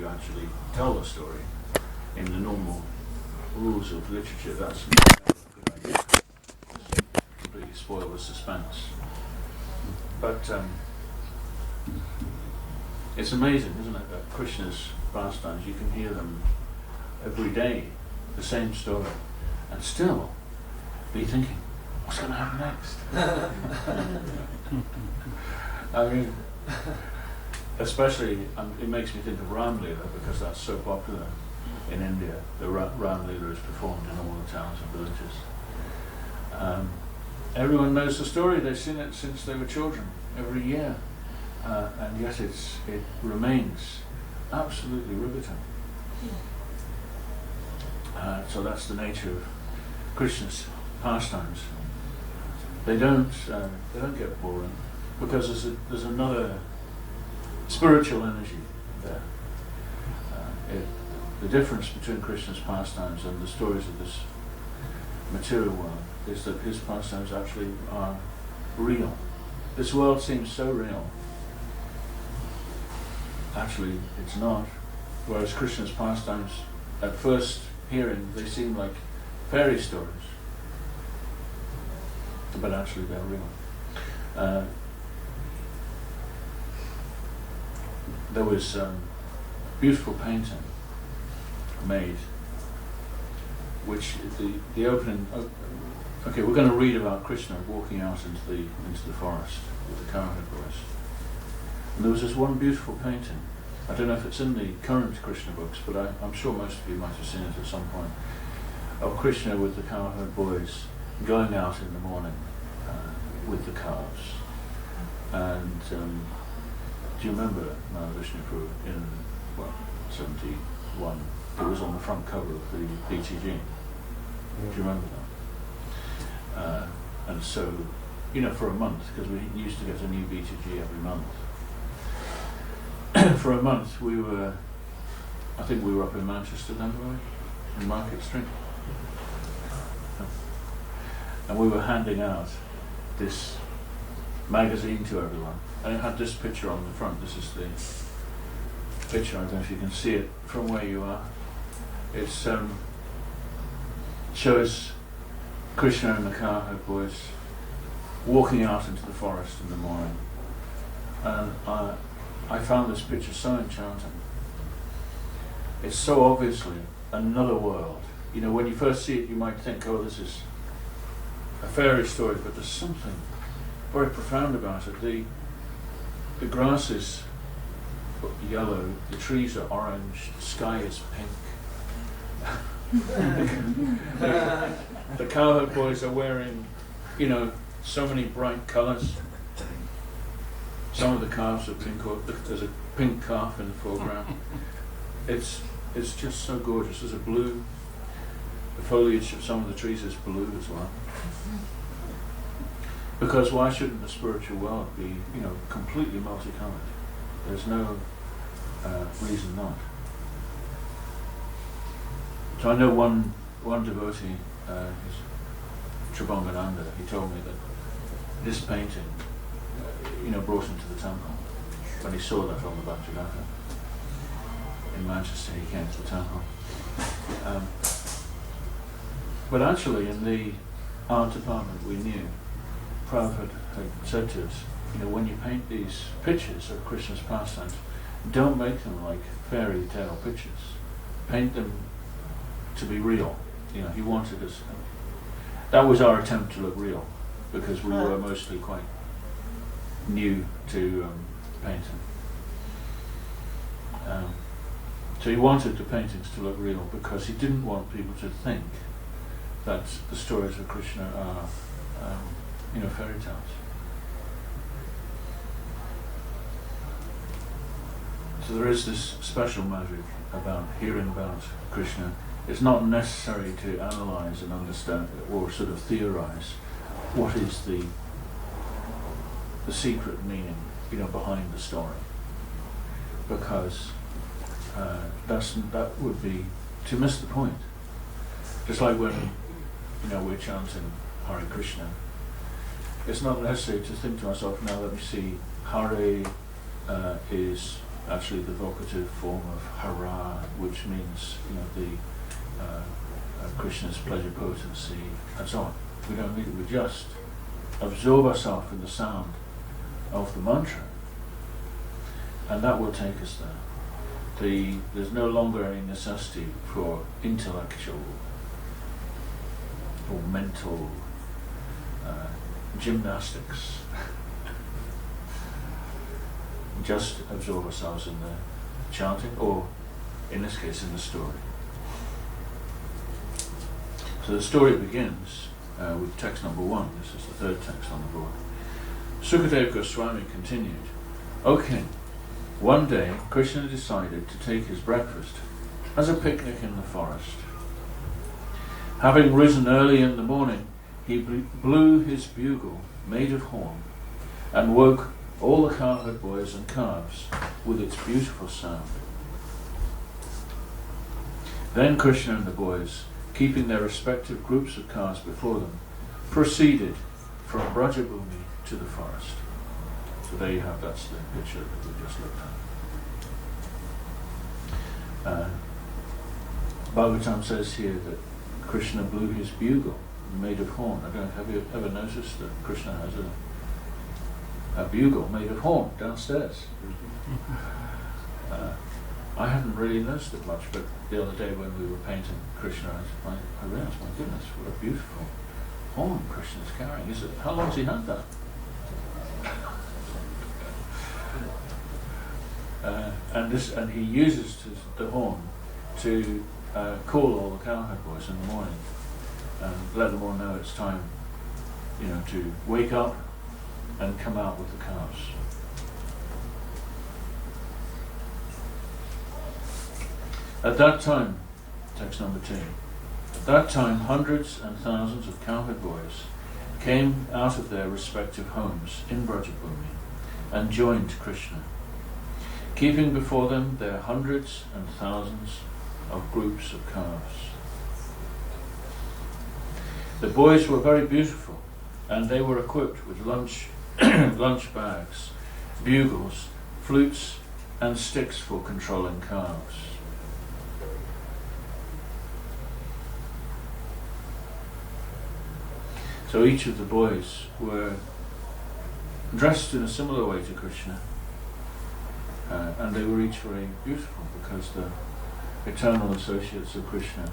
you actually tell the story in the normal rules of literature, that's not a good idea. Just completely spoil the suspense. But it's amazing, isn't it, that Krishna's pastimes, you can hear them every day, the same story, and still be thinking, what's going to happen next? I mean, especially, it makes me think of Ram Leela, because that's so popular in India. The Ram Leela is performed in all the towns and villages. Everyone knows the story, they've seen it since they were children, every year. And yet it remains absolutely riveting. So that's the nature of Krishna's pastimes. They don't get boring, because there's another spiritual energy there. The difference between Krishna's pastimes and the stories of this material world is that his pastimes actually are real. This world seems so real. Actually, it's not. Whereas Krishna's pastimes, at first hearing, they seem like fairy stories. But actually they're real. There was beautiful painting made, which the opening. Okay, we're going to read about Krishna walking out into the forest with the cowherd boys. And there was this one beautiful painting. I don't know if it's in the current Krishna books, but I'm sure most of you might have seen it at some point. Of Krishna with the cowherd boys going out in the morning with the calves. And do you remember Mahavishnu in 71? It was on the front cover of the BTG. Do you remember that? And so, for a month, because we used to get a new BTG every month. For a month I think we were up in Manchester then, were we? In Market Street. And we were handing out this magazine to everyone. And it had this picture on the front. This is the picture, I don't know if you can see it from where you are. It shows Krishna and the cowherd boys walking out into the forest in the morning. And I found this picture so enchanting. It's so obviously another world. When you first see it, you might think, oh, this is a fairy story, but there's something very profound about it. The grass is yellow, the trees are orange, the sky is pink. The cowherd boys are wearing, so many bright colours. Some of the calves are pink. There's a pink calf in the foreground. It's just so gorgeous. There's a blue. The foliage of some of the trees is blue as well. Because why shouldn't the spiritual world be, completely multicolored? There's no reason not. So I know one devotee, Tribhangananda, he told me that this painting, brought him to the temple. When he saw that on the Bhaktivedanta in Manchester, he came to the temple. But actually, in the art department, we knew, Prabhupada had said to us, when you paint these pictures of Krishna's pastimes, don't make them like fairy tale pictures. Paint them to be real. He wanted us. That was our attempt to look real, because we were mostly quite new to painting. So he wanted the paintings to look real, because he didn't want people to think that the stories of Krishna are, fairy tales. So there is this special magic about hearing about Krishna. It's not necessary to analyze and understand or sort of theorize what is the secret meaning, behind the story, because that would be to miss the point. Just like when we're chanting Hare Krishna, it's not necessary to think to myself, now let me see, Hare is actually the vocative form of hara, which means, Krishna's pleasure potency, and so on. We don't need it. We just absorb ourselves in the sound of the mantra, and that will take us there. There's no longer any necessity for intellectual or mental gymnastics. Just absorb ourselves in the chanting, or in this case in the story. So the story begins with text number 1. This is the third text on the board. Sukadeva Goswami continued, "O king, one day Krishna decided to take his breakfast as a picnic in the forest. Having risen early in the morning, he blew his bugle made of horn and woke all the cowherd boys and calves with its beautiful sound. Then Krishna and the boys, keeping their respective groups of calves before them, proceeded from Brajabhumi to the forest." So there you have, that's the picture that we just looked at. Bhagavatam says here that Krishna blew his bugle made of horn. Have you ever noticed that Krishna has a bugle made of horn downstairs? I hadn't really noticed it much, but the other day when we were painting Krishna, I realized, my goodness, what a beautiful horn Krishna's carrying. How long has he had that? And he uses the horn to call all the cowherd boys in the morning and let them all know it's time, to wake up and come out with the calves. At that time, text number 2, at that time hundreds and thousands of cowherd boys came out of their respective homes in Brajabhumi and joined Krishna, keeping before them their hundreds and thousands of groups of calves. The boys were very beautiful, and they were equipped with lunch bags, bugles, flutes, and sticks for controlling calves. So each of the boys were dressed in a similar way to Krishna, and they were each very beautiful because the eternal associates of Krishna